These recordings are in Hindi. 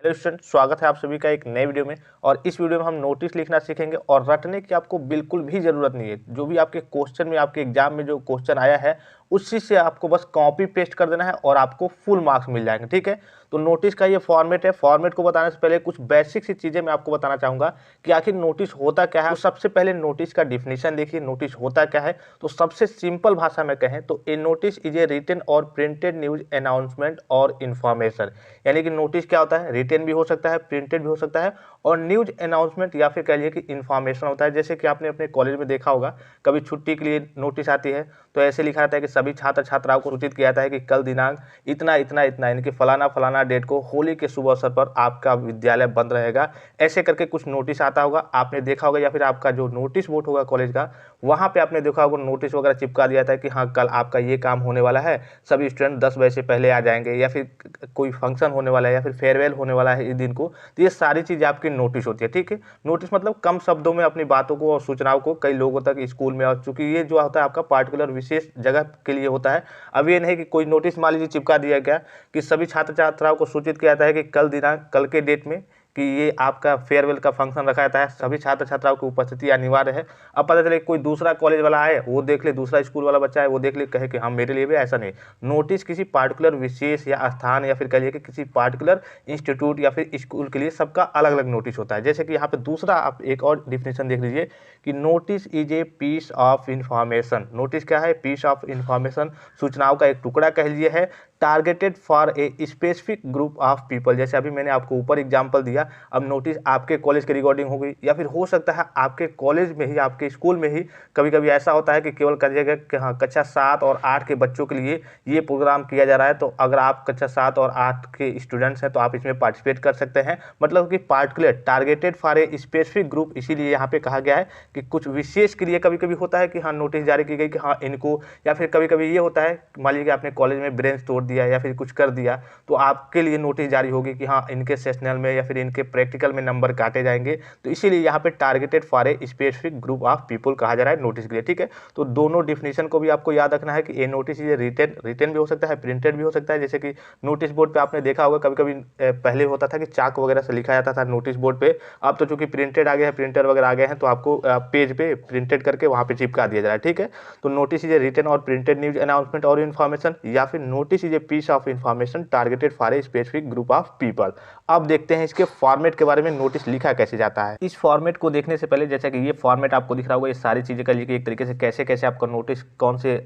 हेलो स्टूडेंट, स्वागत है आप सभी का एक नए वीडियो में। और इस वीडियो में हम नोटिस लिखना सीखेंगे और रटने की आपको बिल्कुल भी ज़रूरत नहीं है। जो भी आपके क्वेश्चन में, आपके एग्जाम में जो क्वेश्चन आया है उसी से आपको बस कॉपी पेस्ट कर देना है और आपको फुल मार्क्स मिल जाएंगे। ठीक है, तो नोटिस का ये फॉर्मेट है। फॉर्मेट को बताने से पहले कुछ बेसिक सी चीज़ें मैं आपको बताना चाहूँगा कि आखिर नोटिस होता क्या है। तो सबसे पहले नोटिस का डिफिनीशन देखिए, नोटिस होता क्या है। तो सबसे सिंपल भाषा में कहें तो ए नोटिस इज ए रिटन और प्रिंटेड न्यूज अनाउंसमेंट और इन्फॉर्मेशन। यानी कि नोटिस क्या होता है, रिटन भी हो सकता है, प्रिंटेड भी हो सकता है और न्यूज अनाउंसमेंट या फिर कह लीजिए कि इन्फॉर्मेशन होता है। जैसे कि आपने अपने कॉलेज में देखा होगा, कभी छुट्टी के लिए नोटिस आती है तो ऐसे लिखा रहता है कि सभी छात्र छात्राओं को सूचित किया जाता है कि कल दिनांक इतना इतना इतना यानी कि फलाना फलाना डेट को होली के शुभ अवसर पर आपका विद्यालय बंद रहेगा। ऐसे करके कुछ नोटिस आता होगा, आपने देखा होगा, या फिर आपका जो नोटिस बोर्ड होगा कॉलेज का, वहाँ पे आपने देखा होगा नोटिस वगैरह चिपका दिया था कि हाँ कल आपका ये काम होने वाला है, सभी स्टूडेंट 10 बजे से पहले आ जाएंगे, या फिर कोई फंक्शन होने वाला है या फिर फेयरवेल होने वाला है इस दिन को। तो ये सारी चीज़ आपकी नोटिस होती है। ठीक है, नोटिस मतलब कम शब्दों में अपनी बातों को और सूचनाओं को कई लोगों तक स्कूल में, और चूंकि ये जो होता है आपका पार्टिकुलर विशेष जगह के लिए होता है। अब ये नहीं कि कोई नोटिस मान लीजिए चिपका दिया गया कि सभी छात्र छात्राओं को सूचित किया जाता है कि कल दिनांक, कल के डेट में कि ये आपका फेयरवेल का फंक्शन रखा जाता है, सभी छात्र छात्राओं की उपस्थिति अनिवार्य है। अब पता चले कोई दूसरा कॉलेज वाला आए, वो देख ले, दूसरा स्कूल वाला बच्चा है वो देख ले, कहे कि हाँ मेरे लिए भी, ऐसा नहीं। नोटिस किसी पार्टिकुलर विशेष या स्थान या फिर कहिए कि किसी पार्टिकुलर इंस्टीट्यूट या फिर स्कूल के लिए सबका अलग अलग नोटिस होता है। जैसे कि यहाँ पे दूसरा आप एक और डिफिनेशन देख लीजिए कि notice is a piece of information. Notice क्या है? पीस ऑफ इंफॉर्मेशन, सूचनाओं का एक टुकड़ा कह लीजिए है, targeted for a specific group of people. जैसे अभी मैंने आपको ऊपर एग्जांपल दिया, अब नोटिस आपके कॉलेज के रिगार्डिंग हो गई, या फिर हो सकता है आपके कॉलेज में ही, आपके स्कूल में ही कभी कभी ऐसा होता है कि केवल कहिएगा कि हाँ कक्षा 7 और 8 के बच्चों के लिए ये प्रोग्राम किया जा रहा है, तो अगर आप कक्षा 7 और 8 के स्टूडेंट्स हैं तो आप इसमें पार्टिसिपेट कर सकते हैं। मतलब कि particular targeted for a specific group, इसीलिए यहाँ पे कहा गया है कि कुछ विशेष के लिए कभी कभी होता है कि हाँ नोटिस जारी की गई कि हाँ इनको, या फिर कभी कभी ये होता है मान लीजिए आपने कॉलेज में ब्रेन तोड़ दिया या फिर कुछ कर दिया तो आपके लिए नोटिस जारी होगी कि हाँ इनके सेशनल में या फिर इनके प्रैक्टिकल में नंबर काटे जाएंगे। तो इसीलिए यहाँ पे targeted for a specific group of people कहा जा रहा है नोटिस के लिए। ठीक है, तो दोनों डिफिनेशन को भी आपको याद रखना है कि ये नोटिस ये रिटन भी हो सकता है, प्रिंटेड भी हो सकता है। जैसे कि नोटिस बोर्ड पे आपने देखा होगा कभी कभी पहले होता था कि चाक वगैरह से लिखा जाता था नोटिस बोर्ड पे। अब तो चूंकि प्रिंटेड आ गया है, प्रिंटर वगैरह आ गए हैं, तो आपको पेज पे प्रिंटेड करके वहाँ पे चिपका दिया जा रहा है। ठीक है, तो नोटिस इज ए रिटन और प्रिंटेड न्यूज अनाउंसमेंट और इन्फॉर्मेशन, या फिर notice is a piece of information targeted for a specific group of people. अब देखते हैं इसके फॉर्मेट के बारे में, नोटिस लिखा कैसे जाता है। इस फॉर्मेट को देखने से पहले, जैसा कि ये फॉर्मेट आपको दिख रहा होगा, ये सारी चीजें का लिखिए एक तरीके से, कैसे कैसे आपका नोटिस कौन से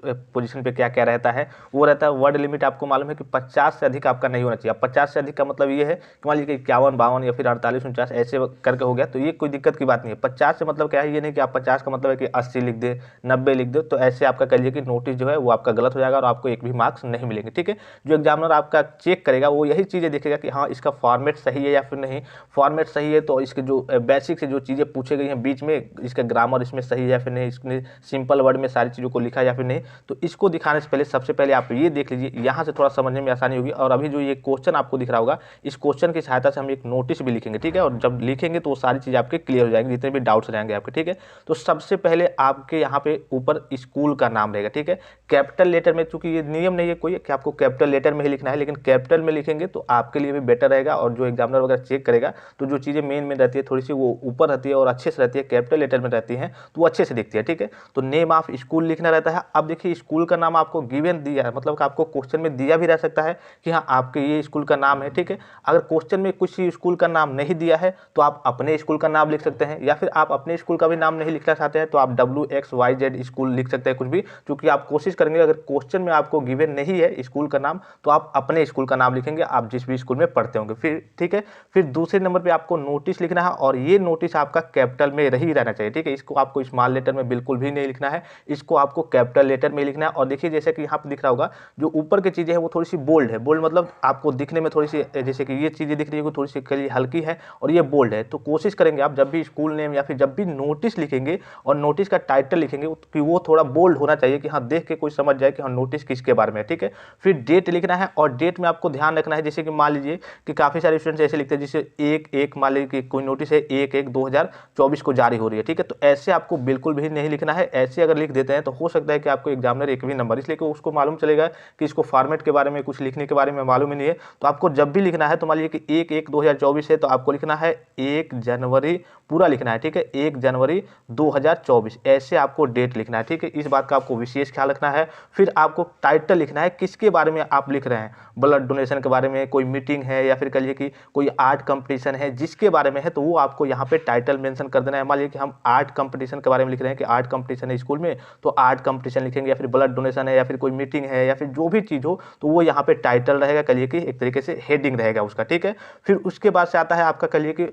पोजीशन पे क्या क्या रहता है वो रहता है। वर्ड लिमिट आपको मालूम है कि 50 से अधिक आपका नहीं होना चाहिए। अब 50 से अधिक का मतलब ये है कि मान लीजिए 51, 52 या फिर 48, 49 ऐसे करके हो गया तो ये कोई दिक्कत की बात नहीं है। 50 से मतलब क्या है, ये नहीं कि आप 50 का मतलब है कि 80 लिख दे, 90 लिख दे, तो ऐसे आपका कह लीजिए कि नोटिस जो है वो आपका गलत हो जाएगा और आपको एक भी मार्क्स नहीं मिलेंगे। ठीक है, जो एग्जामिनर आपका चेक करेगा वो यही चीज़ें देखेगा कि हाँ इसका फॉर्मेट सही है या फिर नहीं। फॉर्मेट सही है तो इसके जो बेसिक से जो चीज़ें पूछे गई हैं बीच में, इसका ग्रामर इसमें सही है या फिर नहीं, इसमें सिंपल वर्ड में सारी चीज़ों को लिखा है या फिर नहीं। तो इसको दिखाने से पहले सबसे पहले आप ये देख लीजिए, यहाँ से थोड़ा समझने में आसानी होगी। और अभी जो ये क्वेश्चन आपको दिख रहा होगा, इस क्वेश्चन की सहायता से हम एक नोटिस भी लिखेंगे। ठीक है, और जब लिखेंगे तो वो सारी चीज़ आपके क्लियर हो जाएंगी, जितने भी डाउट्स रहेंगे आपके। ठीक है, तो सबसे पहले आपके यहाँ पे ऊपर स्कूल का नाम रहेगा। ठीक है, कैपिटल लेटर में, चूंकि ये नियम नहीं है कोई कि आपको कैपिटल लेटर में ही लिखना है, लेकिन कैपिटल में लिखेंगे तो आपके लिए भी बेटर रहेगा। और जो एग्जामिनर वगैरह चेक करेगा तो जो चीज़ें मेन रहती है थोड़ी सी वो ऊपर रहती है और अच्छे से रहती है, कैपिटल लेटर में रहती है तो वो अच्छे से दिखती है। ठीक है, तो नेम ऑफ स्कूल लिखना रहता है। अब देखिए स्कूल का नाम आपको गिवन दिया है, मतलब कि आपको क्वेश्चन में दिया भी रह सकता है कि हाँ आपके ये स्कूल का नाम है। ठीक है, अगर क्वेश्चन में कुछ स्कूल का नाम नहीं दिया है तो आप अपने स्कूल का नाम लिख सकते हैं, या फिर आप अपने स्कूल का भी नाम नहीं लिखना चाहते हैं तो आप WXYZ स्कूल लिख सकते हैं, कुछ भी। क्योंकि आप कोशिश करेंगे, अगर क्वेश्चन में आपको गिवन नहीं है स्कूल का नाम तो आप अपने स्कूल का नाम लिखेंगे, आप जिस भी स्कूल में पढ़ते होंगे। फिर ठीक है, फिर दूसरे नंबर पे आपको नोटिस लिखना है और ये नोटिस आपका कैपिटल में ही रहना चाहिए। ठीक है, इसको आपको स्मॉल लेटर में बिल्कुल भी नहीं लिखना है, इसको आपको कैपिटल लेटर में लिखना है। और देखिए जैसे कि यहाँ पे दिख रहा होगा, जो ऊपर की चीज़ें हैं वो थोड़ी सी बोल्ड है। बोल्ड मतलब आपको दिखने में थोड़ी सी, जैसे कि ये चीज़ें दिख रही है थोड़ी सी हल्की है और ये बोल्ड है। तो कोशिश करेंगे आप जब भी स्कूल नेम या फिर जब भी नोटिस लिखेंगे और नोटिस का टाइटल लिखेंगे कि वो थोड़ा बोल्ड होना चाहिए कि हाँ देख के कोई समझ जाए कि हाँ नोटिस किसके बारे में है। ठीक है, फिर डेट लिखना है और डेट में आपको ध्यान रखना है, जैसे कि मान लीजिए कि काफ़ी सारे स्टूडेंट्स ऐसे लिखते लिखते हैं जिसे 1/1 मान लीजिए कि कोई नोटिस है 1/1/2024 को जारी हो रही है, ठीक है। तो ऐसे आपको बिल्कुल भी नहीं लिखना है। ऐसे अगर लिख देते हैं तो हो सकता है कि आपको एग्जामिनर एक भी नंबर, इसलिए कि उसको मालूम चलेगा कि इसको फॉर्मेट के बारे में कुछ लिखने के बारे में मालूम ही नहीं है। तो आपको जब भी लिखना है तो मान लीजिए कि 1/1/2024 है तो आपको लिखना है 1 जनवरी पूरा लिखना है, ठीक है, 1 जनवरी 2024 ऐसे आपको डेट लिखना है, ठीक है। इस बात का आपको विशेष ख्याल रखना है। फिर आपको टाइटल लिखना है, किसके बारे में आप लिख रहे हैं, ब्लड डोनेशन के बारे में, कोई मीटिंग है या फिर कहिए कि कोई आर्ट कंपटीशन है, जिसके बारे में है तो वो आपको यहाँ पे टाइटल मेंशन कर देना है। मान लीजिए कि हम आर्ट कंपटीशन के बारे में लिख रहे हैं कि आर्ट कंपटीशन है स्कूल में, तो आर्ट कंपटीशन लिखेंगे, या फिर ब्लड डोनेशन है या फिर कोई मीटिंग है या फिर जो भी चीज़ हो तो वो यहाँ पे टाइटल रहेगा, कहिए कि एक तरीके से हेडिंग रहेगा उसका, ठीक है। फिर उसके बाद से आता है आपका कहिए कि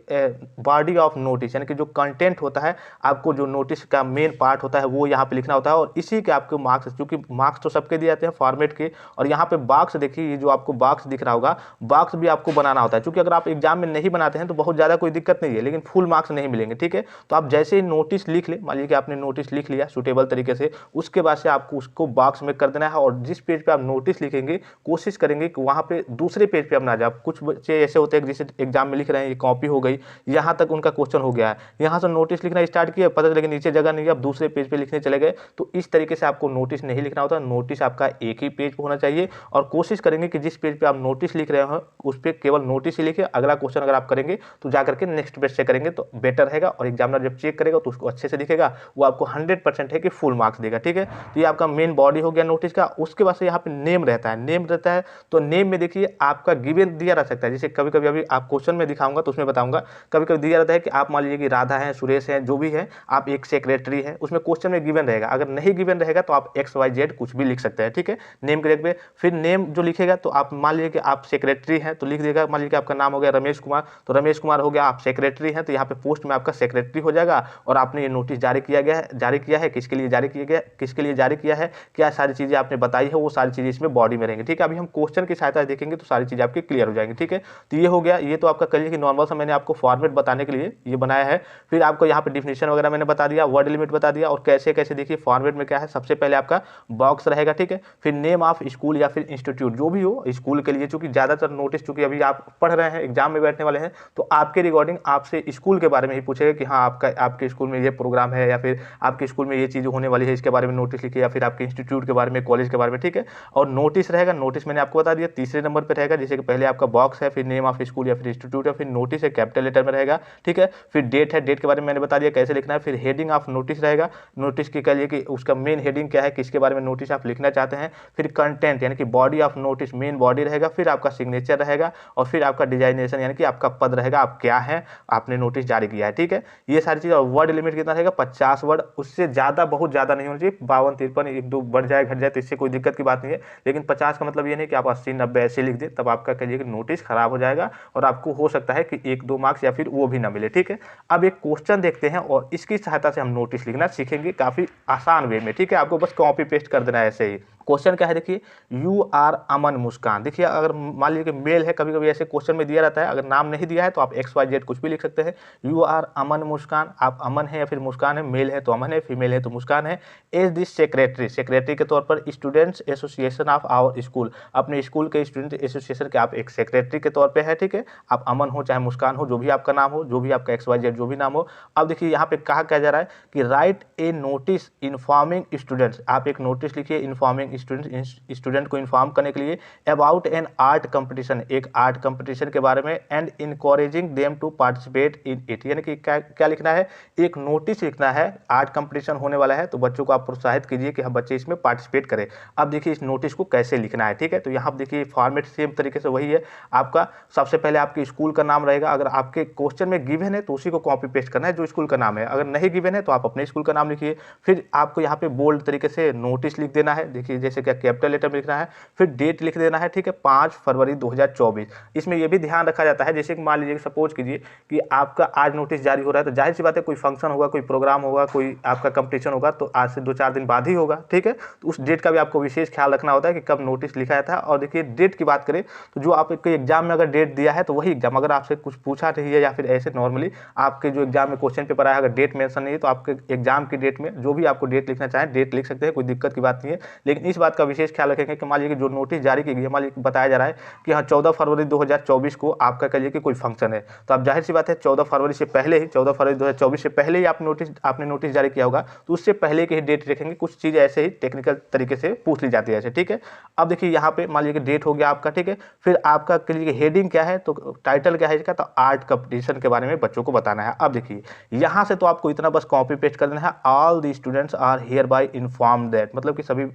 बॉडी ऑफ नोटिस, यानी कि जो कंटेंट होता है, आपको जो नोटिस का मेन पार्ट होता है वो यहाँ पे लिखना होता है। और इसी के आपको मार्क्स, क्योंकि मार्क्स तो सबके दिए जाते हैं फॉर्मेट के, और यहाँ पे बॉक्स देखिए, ये जो आपको बॉक्स दिख रहा होगा, बॉक्स भी आपको बनाना होता है, क्योंकि अगर आप एग्जाम में नहीं बनाते हैं तो बहुत ज़्यादा कोई दिक्कत नहीं है, लेकिन फुल मार्क्स नहीं मिलेंगे, ठीक है। तो आप जैसे ही नोटिस लिख ले, मान लीजिए कि आपने नोटिस लिख लिया सुटेबल तरीके से, उसके बाद से आपको उसको बॉक्स में कर देना है। और जिस पेज पे आप नोटिस लिखेंगे कोशिश करेंगे कि वहाँ पे दूसरे पेज पे आप ना जाए। कुछ बच्चे ऐसे होते हैं जैसे एग्जाम में लिख रहे हैं, ये कॉपी हो गई, यहाँ तक उनका क्वेश्चन हो गया है, यहाँ से नोटिस लिखना स्टार्ट किया, पता चला कि नीचे जगह नहीं है, आप दूसरे पेज पे लिखने चले गए। तो इस तरीके से आपको नोटिस नहीं लिखना होता, नोटिस आपका एक ही पेज पे होना चाहिए। और कोशिश करेंगे कि जिस पेज पे आप नोटिस लिख रहे हो उस पर केवल नोटिस ही लिखिए। अगला क्वेश्चन अगर आप करेंगे तो जाकर के नेक्स्ट पेज से करेंगे तो बेटर रहेगा, और एग्जामिनर जब चेक करेगा तो उसको अच्छे से दिखेगा, वो आपको 100% है कि फुल मार्क्स देगा, ठीक है। तो ये आपका मेन बॉडी हो गया नोटिस का। उसके बाद से यहाँ पे नेम रहता है, नेम रहता है तो नेम में देखिए आपका गिवन दिया रह सकता है, जैसे कभी कभी अभी आप क्वेश्चन में दिखाऊंगा तो उसमें बताऊंगा, कभी कभी दिया रहता है कि आप मान लीजिए कि राधा है, सुरेश है, जो भी है, आप एक सेक्रेटरी है, उसमें क्वेश्चन में गिवन रहेगा। अगर नहीं गिवन रहेगा तो आप XYZ कुछ भी लिख सकते हैं, ठीक है, नेम के जगह पे। फिर नेम जो लिखेगा तो आप मान लीजिए कि आप सेक्रेटरी हैं तो लिख देगा, मान लीजिए कि आपका नाम हो गया रमेश कुमार, तो रमेश कुमार हो गया, आप सेक्रेटरी हैं तो यहाँ पे पोस्ट में आपका सेक्रेटरी हो जाएगा। और आपने ये नोटिस जारी किया है, किसके लिए जारी किया गया, किसके लिए जारी किया है, क्या सारी चीज़ें आपने बताई है, वो सारी चीज़ें इसमें बॉडी में रहेंगी, ठीक है। अभी हम क्वेश्चन की सहायता देखेंगे तो सारी चीज़ें आपकी क्लियर हो जाएंगी, ठीक है। तो ये हो गया, ये तो आपका कहिए कि नॉर्मल सा मैंने आपको फॉर्मेट बताने के लिए ये बनाया है। फिर आपको यहाँ पे डिफिनेशन वगैरह मैंने बता दिया, वर्ड लिमिट बता दिया, और कैसे कैसे देखिए फॉर्मेट में क्या है। सबसे पहले आपका बॉक्स रहेगा, ठीक है। फिर नेम ऑफ स्कूल या फिर इंस्टीट्यूट जो भी हो स्कूल के लिए, चूंकि ज़्यादातर नोटिस चूंकि अभी आप पढ़ रहे हैं, एग्जाम में बैठने वाले हैं, तो आपके रिगार्डिंग आपसे स्कूल के बारे में ही पूछेगा कि हाँ आपके स्कूल में ये प्रोग्राम है, या फिर आपके स्कूल में ये चीज़ होने वाली है, इसके बारे में नोटिस लिखिए, या फिर आपके इंस्टीट्यूट के बारे में, कॉलेज के बारे में, ठीक है। और नोटिस रहेगा, नोटिस मैंने आपको बता दिया तीसरे नंबर पर रहेगा, जैसे कि पहले आपका बॉक्स है, फिर नेम ऑफ स्कूल या फिर इंस्टीट्यूट है, फिर नोटिस है कैपिटल लेटर में रहेगा, ठीक है। फिर डेट है, डेट के बारे में मैंने बता दिया कैसे लिखना है। फिर हेडिंग ऑफ नोटिस रहेगा, नोटिस की कह लीजिए कि उसका मेन हेडिंग क्या है, किसके बारे में नोटिस आप लिखना चाहते हैं। फिर कंटेंट यानी कि body of notice, main body रहेगा, फिर आपका सिग्नेचर रहेगा, और फिर आपका डिजाइनेशन यानी कि आपका पद रहेगा, आप क्या है, आपने नोटिस जारी किया है, ठीक है। ये सारी चीज़। और वर्ड लिमिट कितना रहेगा, 50 वर्ड, उससे ज़्यादा बहुत ज़्यादा नहीं होना चाहिए, 52-53 एक दो बढ़ जाए घट जाए तो इससे कोई दिक्कत की बात नहीं है, लेकिन 50 का मतलब ये नहीं कि आप 80-90 ऐसे लिख दें, तब आपका कहिए कि नोटिस खराब हो जाएगा और आपको हो सकता है कि 1-2 मार्क्स या फिर वो भी ना मिले, ठीक है। अब एक क्वेश्चन देखते हैं और इसकी सहायता से हम नोटिस लिखना सीखेंगे काफ़ी आसान वे में, ठीक है। आपको बस कॉपी पेस्ट कर देना है ऐसे ही। क्वेश्चन क्या है देखिए, यू आर अमन मुस्कान। देखिए अगर मान लीजिए कि मेल है, कभी कभी ऐसे क्वेश्चन में दिया रहता है, अगर नाम नहीं दिया है तो आप XYZ कुछ भी लिख सकते हैं। यू आर अमन मुस्कान, आप अमन है या फिर मुस्कान है, मेल है तो अमन है, फीमेल है तो मुस्कान है। एज दिस सेक्रेटरी, सेक्रेटरी के तौर पर students association of our school, अपने स्कूल के स्टूडेंट एसोसिएशन के आप एक सेक्रेटरी के तौर पर है, ठीक है। आप अमन हो चाहे मुस्कान हो, जो भी आपका नाम हो, जो भी आपका XYZ जो भी नाम हो। अब देखिए यहाँ पे कहा क्या जा रहा है कि राइट ए नोटिस इन्फॉर्मिंग स्टूडेंट्स, आप एक नोटिस लिखिए इन्फॉर्मिंग स्टूडेंट को इन्फॉर्म करने के लिए अबाउट एन आर्ट कंपटीशन, एक आर्ट कंपटीशन के बारे में, and encouraging them to participate in it, यानी कि क्या लिखना है, एक नोटिस लिखना है, आर्ट कंपटीशन होने वाला है तो बच्चों को आप प्रोत्साहित कीजिए कि हम बच्चे इसमें पार्टिसिपेट करें। अब देखिए इस नोटिस को कैसे लिखना है, ठीक है। तो यहाँ देखिए फॉर्मेट सेम तरीके से वही है आपका। सबसे पहले आपके स्कूल का नाम रहेगा, अगर आपके क्वेश्चन में गिवन है तो उसी को कॉपी पेस्ट करना है जो स्कूल का नाम है, अगर नहीं गिवन है तो आप अपने स्कूल का नाम लिखिए। फिर आपको यहाँ पे बोल्ड तरीके से नोटिस लिख देना है, देखिए जैसे क्या कैपिटल लेटर में लिखना है। फिर डेट लिख देना है, ठीक है, 5 फरवरी 2024। इसमें यह भी ध्यान रखा जाता है, जैसे कि मान लीजिए सपोज कीजिए कि आपका आज नोटिस जारी हो रहा है, तो जाहिर सी बात है कोई फंक्शन होगा, कोई प्रोग्राम होगा, कोई आपका कंपटीशन होगा, तो आज से 2-4 दिन बाद ही होगा, ठीक है। तो उस डेट का भी आपको विशेष ख्याल रखना होता है कि कब नोटिस लिखा था। और देखिए डेट की बात करें तो जो आपके एग्जाम में अगर डेट दिया है तो वही एग्जाम, अगर आपसे कुछ पूछा नहीं है या फिर ऐसे नॉर्मली आपके जो एग्जाम में क्वेश्चन पेपर आया, अगर डेट मेंशन नहीं है तो आपके एग्जाम की डेट में जो भी आपको डेट लिखना चाहें डेट लिख सकते हैं, कोई दिक्कत की बात नहीं है। लेकिन इस बात का विशेष ख्याल रखेंगे कि मान लीजिए कि जो नोटिस जारी की गई है, मान लीजिए बताया जा रहा है कि हाँ 14 फरवरी 2024 को आपका कह लीजिए कि कोई फंक्शन है, तो आप जाहिर सी बात है 14 फरवरी से पहले ही 14 फरवरी 2024 से पहले ही आपने नोटिस जारी किया होगा, तो उससे पहले की ही डेट रखेंगे। कुछ चीज़ें ऐसे ही टेक्निकल तरीके से पूछ ली जाती है ऐसे, ठीक है। अब देखिए यहाँ पे मान लीजिए कि डेट हो गया आपका, ठीक है। फिर आपका कह लीजिए हेडिंग क्या है, तो टाइटल क्या है इसका, तो आर्ट कंपटीशन के बारे में बच्चों को बताना है। अब देखिए यहाँ से तो आपको इतना बस कॉपी पेस्ट कर देना है, all the students are hereby inform that, मतलब कि सभी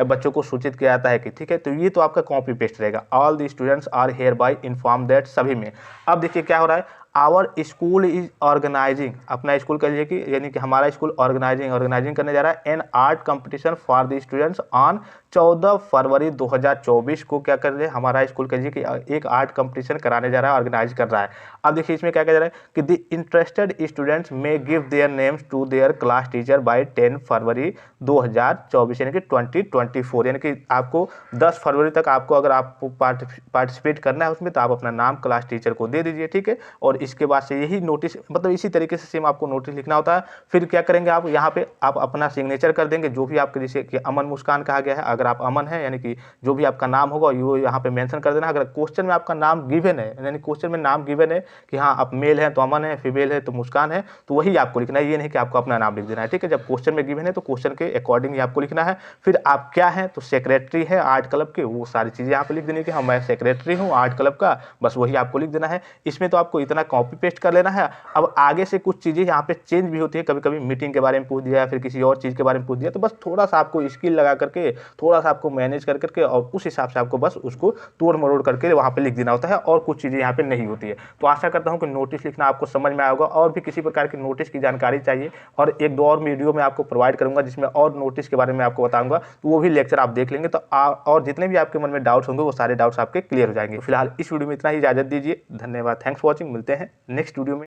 बच्चों को सूचित किया जाता है कि, ठीक है। तो ये तो आपका कॉपी पेस्ट रहेगा, all the students are hereby inform that, सभी में। अब देखिए क्या हो रहा है, आवर स्कूल इज ऑर्गेनाइजिंग, अपना स्कूल कह लीजिए कि यानी कि हमारा स्कूल ऑर्गेनाइजिंग करने जा रहा है N art competition for the students on 14 फरवरी 2024 को। क्या कर रहे हैं, हमारा स्कूल कह लीजिए कि एक आर्ट कंपटीशन कराने जा रहा है, ऑर्गेनाइज कर रहा है। अब देखिए इसमें क्या कह रहा है कि the interested students may give their names to their class teacher by 10 February 2024, यानी कि 2024, यानी कि आपको 10 फरवरी तक आपको अगर आपको पार्टिसिपेट करना है उसमें, तो आप अपना नाम क्लास टीचर को दे दीजिए, ठीक है। और इसके बाद से यही नोटिस, मतलब इसी तरीके से सेम आपको नोटिस लिखना होता है। फिर क्या करेंगे आप, यहाँ पे आप अपना सिग्नेचर कर देंगे, जो भी आपके जैसे कि अमन मुस्कान कहा गया है, अगर आप अमन है यानी कि जो भी आपका नाम होगा वो यहाँ पे मेंशन कर देना। अगर क्वेश्चन में आपका नाम गिवन है, यानी क्वेश्चन में नाम गिवन है कि हाँ आप मेल है तो अमन है, फीमेल है तो मुस्कान है, तो वही आपको लिखना है, ये नहीं कि आपको अपना नाम लिख देना है, ठीक है। जब क्वेश्चन में गिवन है तो क्वेश्चन के अकॉर्डिंग ही आपको लिखना है। फिर आप क्या है, तो सेक्रेटरी है आर्ट क्लब के, वो सारी चीज़ें यहाँ पे लिख देनी कि हाँ मैं सेक्रेटरी हूँ आर्ट क्लब का, बस वही आपको लिख देना है। इसमें तो आपको इतना कॉपी पेस्ट कर लेना है। अब आगे से कुछ चीज़ें यहाँ पे चेंज भी होती है, कभी कभी मीटिंग के बारे में पूछ दिया या फिर किसी और चीज़ के बारे में पूछ दिया, तो बस थोड़ा सा आपको स्किल लगा करके, थोड़ा सा आपको मैनेज कर करके और उस हिसाब से आपको बस उसको तोड़ मरोड़ करके वहाँ पे लिख देना होता है, और कुछ चीज़ें यहाँ पे नहीं होती है। तो आशा करता हूँ कि नोटिस लिखना आपको समझ में आया होगा। और भी किसी प्रकार की नोटिस की जानकारी चाहिए और एक दो और वीडियो में आपको प्रोवाइड करूँगा जिसमें और नोटिस के बारे में आपको बताऊँगा, तो वो भी लेक्चर आप देख लेंगे, तो और जितने भी आपके मन में डाउट्स होंगे वो सारे डाउट्स आपके क्लियर हो जाएंगे। फिलहाल इस वीडियो में इतना ही, इजाजत दीजिए, धन्यवाद, थैंक्स फॉर वॉचिंग। मिलते हैं नेक्स्ट वीडियो में।